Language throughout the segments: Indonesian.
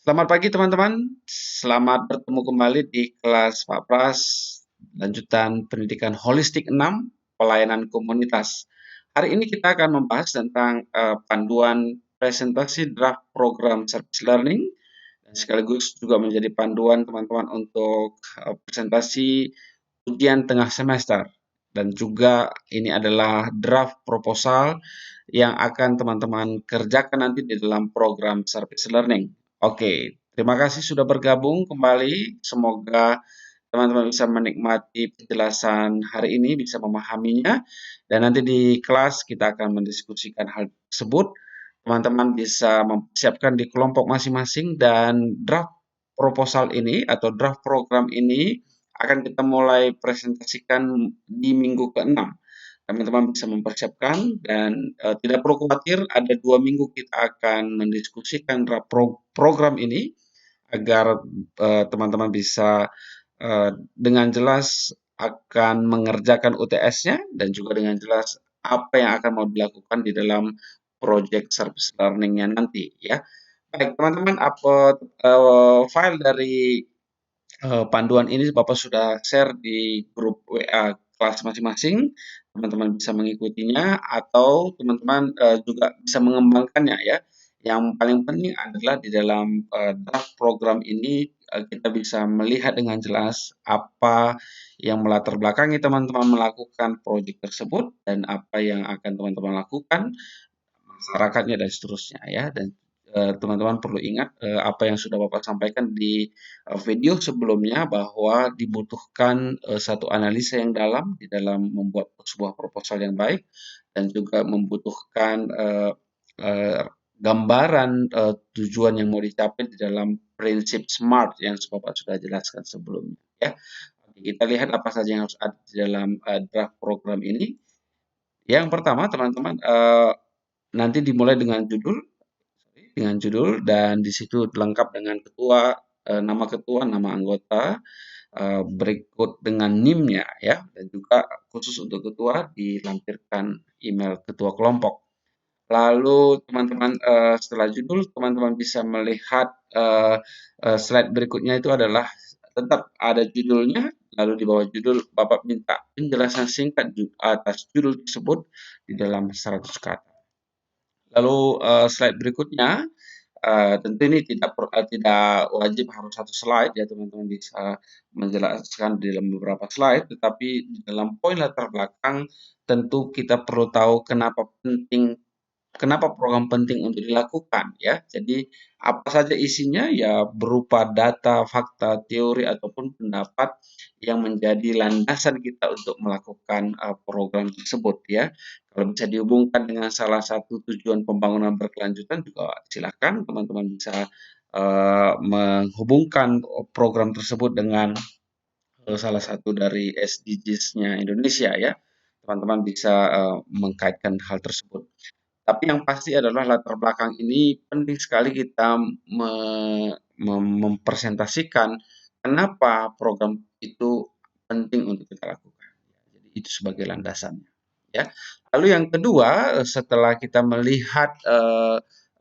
Selamat pagi teman-teman, selamat bertemu kembali di kelas Pak Pras, lanjutan pendidikan holistik 6, pelayanan komunitas. Hari ini kita akan membahas tentang panduan presentasi draft program service learning, dan sekaligus juga menjadi panduan teman-teman untuk presentasi ujian tengah semester. Dan juga ini adalah draft proposal yang akan teman-teman kerjakan nanti di dalam program service learning. Oke, terima kasih sudah bergabung kembali. Semoga teman-teman bisa menikmati penjelasan hari ini, bisa memahaminya, dan nanti di kelas kita akan mendiskusikan hal tersebut. Teman-teman bisa mempersiapkan di kelompok masing-masing, dan draft proposal ini atau draft program ini akan kita mulai presentasikan di minggu ke-6. Teman-teman bisa mempersiapkan dan tidak perlu khawatir, ada 2 minggu kita akan mendiskusikan draft program ini agar teman-teman bisa dengan jelas akan mengerjakan UTS-nya dan juga dengan jelas apa yang akan mau dilakukan di dalam project service learning-nya nanti ya. Baik, teman-teman, apa file dari panduan ini Bapak sudah share di grup WA kelas masing-masing. Teman-teman bisa mengikutinya atau teman-teman juga bisa mengembangkannya ya. Yang paling penting adalah di dalam draft program ini kita bisa melihat dengan jelas apa yang melatar belakangi teman-teman melakukan proyek tersebut dan apa yang akan teman-teman lakukan, masyarakatnya dan seterusnya ya. Dan teman-teman perlu ingat apa yang sudah Bapak sampaikan di video sebelumnya, bahwa dibutuhkan satu analisa yang dalam di dalam membuat sebuah proposal yang baik, dan juga membutuhkan gambaran tujuan yang mau dicapai di dalam prinsip SMART yang Bapak sudah jelaskan sebelumnya ya. Oke, kita lihat apa saja yang harus ada di dalam draft program ini. Yang pertama, teman-teman, nanti dimulai dengan judul dan di situ lengkap dengan ketua, ketua, nama anggota, berikut dengan NIM-nya ya, dan juga khusus untuk ketua dilampirkan email ketua kelompok. Lalu teman-teman, setelah judul, teman-teman bisa melihat slide berikutnya, itu adalah tetap ada judulnya, lalu di bawah judul Bapak minta penjelasan singkat atas judul tersebut di dalam 100 kata. Lalu slide berikutnya, tentu ini tidak wajib harus satu slide ya, teman-teman bisa menjelaskan di dalam beberapa slide, tetapi di dalam poin latar belakang tentu kita perlu tahu kenapa program penting untuk dilakukan ya. Jadi apa saja isinya ya, berupa data, fakta, teori ataupun pendapat yang menjadi landasan kita untuk melakukan program tersebut ya. Kalau bisa dihubungkan dengan salah satu tujuan pembangunan berkelanjutan juga silakan teman-teman bisa menghubungkan program tersebut dengan salah satu dari SDGs-nya Indonesia ya. Teman-teman bisa mengkaitkan hal tersebut. Tapi yang pasti adalah latar belakang ini penting sekali kita mempresentasikan kenapa program itu penting untuk kita lakukan. Jadi itu sebagai landasannya, ya. Lalu yang kedua, setelah kita melihat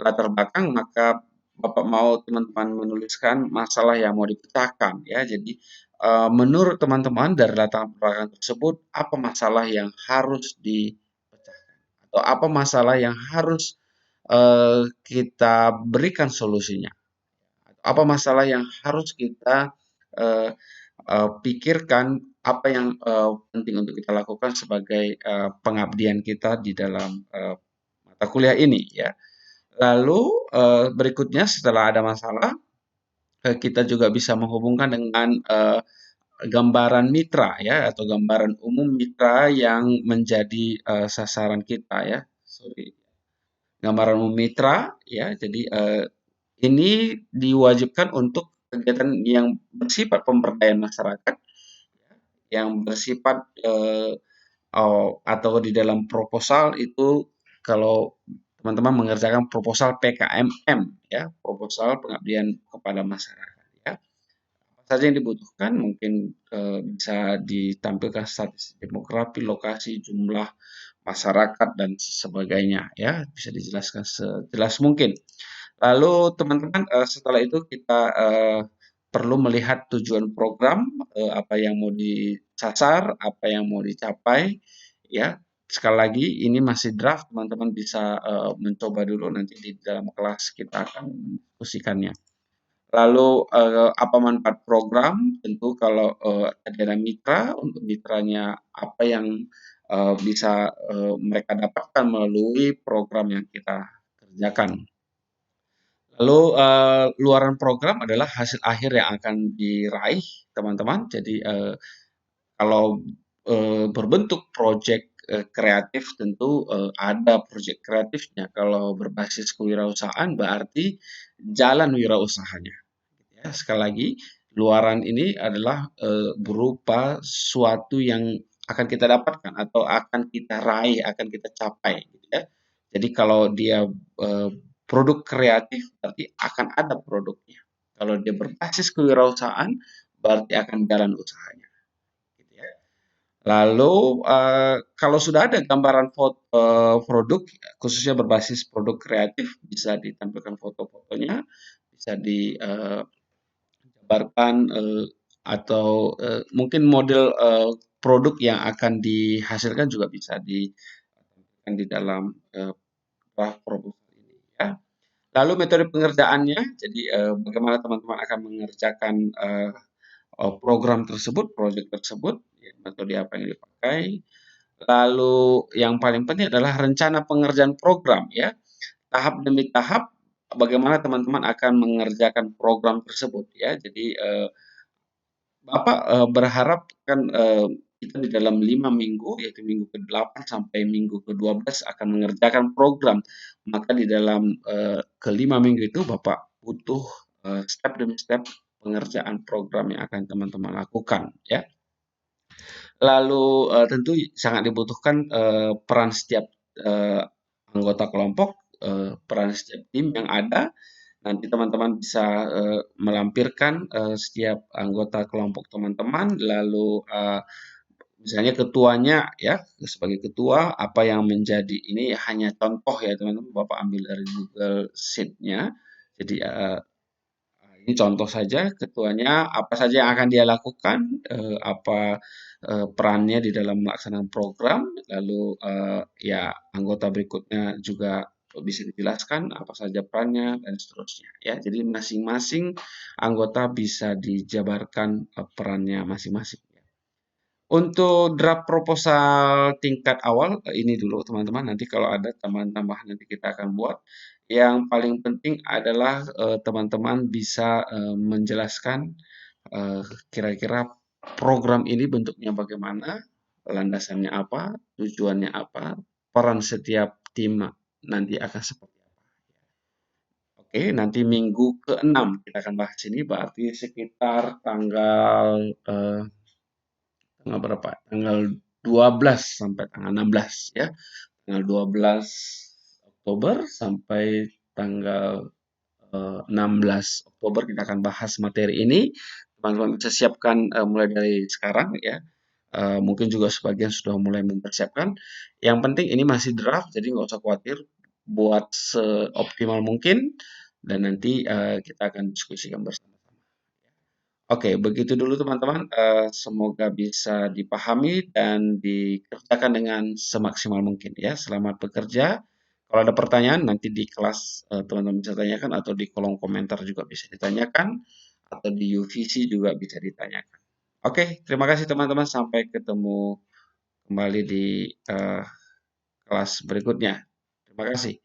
latar belakang, maka Bapak mau teman-teman menuliskan masalah yang mau dipecahkan, ya. Jadi menurut teman-teman dari latar belakang tersebut, apa masalah yang harus dipecahkan atau apa masalah yang harus kita berikan solusinya? Apa masalah yang harus kita eee pikirkan, apa yang penting untuk kita lakukan sebagai pengabdian kita di dalam mata kuliah ini ya. Lalu berikutnya setelah ada masalah, kita juga bisa menghubungkan dengan gambaran mitra ya, atau gambaran umum mitra yang menjadi sasaran kita ya. Sorry, gambaran umum mitra ya. Jadi ini diwajibkan untuk kegiatan yang bersifat pemberdayaan masyarakat, yang bersifat atau di dalam proposal itu, kalau teman-teman mengerjakan proposal PKMM ya, proposal pengabdian kepada masyarakat ya. Apa saja yang dibutuhkan, mungkin bisa ditampilkan statistik demografi, lokasi, jumlah masyarakat dan sebagainya ya, bisa dijelaskan sejelas mungkin. Lalu teman-teman, setelah itu kita perlu melihat tujuan program, apa yang mau disasar, apa yang mau dicapai, ya. Sekali lagi ini masih draft, teman-teman bisa mencoba dulu, nanti di dalam kelas kita akan mendiskusikannya. Lalu apa manfaat program? Tentu kalau ada mitra, untuk mitranya apa yang bisa mereka dapatkan melalui program yang kita kerjakan. Lalu luaran program adalah hasil akhir yang akan diraih teman-teman. Jadi kalau berbentuk proyek kreatif tentu ada proyek kreatifnya. Kalau berbasis kewirausahaan berarti jalan wirausahanya. Ya, sekali lagi, luaran ini adalah berupa suatu yang akan kita dapatkan atau akan kita raih, akan kita capai, gitu ya. Jadi kalau dia eh, produk kreatif, berarti akan ada produknya. Kalau dia berbasis kewirausahaan, berarti akan jalan usahanya, gitu ya. Lalu kalau sudah ada gambaran foto produk, khususnya berbasis produk kreatif, bisa ditampilkan foto-fotonya, bisa dijabarkan atau mungkin model produk yang akan dihasilkan juga bisa ditampilkan di dalam draft proposal ini, ya. Lalu metode pengerjaannya, jadi bagaimana teman-teman akan mengerjakan program tersebut, proyek tersebut, ya, metode apa yang dipakai. Lalu yang paling penting adalah rencana pengerjaan program, ya. Tahap demi tahap bagaimana teman-teman akan mengerjakan program tersebut, ya. Jadi Bapak berharap kan kita di dalam 5 minggu, yaitu minggu ke-8 sampai minggu ke-12 akan mengerjakan program. Maka di dalam ke-5 minggu itu Bapak butuh step demi step pengerjaan program yang akan teman-teman lakukan, ya. Lalu tentu sangat dibutuhkan peran setiap eh, anggota kelompok, peran setiap tim yang ada. Nanti teman-teman bisa melampirkan setiap anggota kelompok teman-teman, lalu misalnya ketuanya, ya, sebagai ketua apa yang menjadi ini hanya contoh ya teman-teman, Bapak ambil dari Google Sheet-nya. Jadi ini contoh saja, ketuanya apa saja yang akan dia lakukan, apa perannya di dalam melaksanakan program, lalu ya anggota berikutnya juga bisa dijelaskan apa saja perannya dan seterusnya, ya. Jadi masing-masing anggota bisa dijabarkan perannya masing-masing. Untuk draft proposal tingkat awal, ini dulu teman-teman, nanti kalau ada tambahan-tambahan nanti kita akan buat. Yang paling penting adalah teman-teman bisa menjelaskan eh, kira-kira program ini bentuknya bagaimana, landasannya apa, tujuannya apa, peran setiap tim nanti akan seperti apa. Oke, nanti minggu ke-6 kita akan bahas ini, berarti sekitar eh, tanggal berapa? Tanggal 12 sampai tanggal 16, ya. Tanggal 12 Oktober sampai tanggal 16 Oktober kita akan bahas materi ini. Teman-teman bisa siapkan mulai dari sekarang, ya. Mungkin juga sebagian sudah mulai mempersiapkan. Yang penting ini masih draft, jadi nggak usah khawatir, buat seoptimal mungkin dan nanti kita akan diskusikan bersama. Oke, begitu dulu teman-teman. Semoga bisa dipahami dan dikerjakan dengan semaksimal mungkin, ya. Selamat bekerja. Kalau ada pertanyaan nanti di kelas teman-teman bisa tanyakan atau di kolom komentar juga bisa ditanyakan atau di UVC juga bisa ditanyakan. Oke, terima kasih teman-teman. Sampai ketemu kembali di kelas berikutnya. Terima kasih.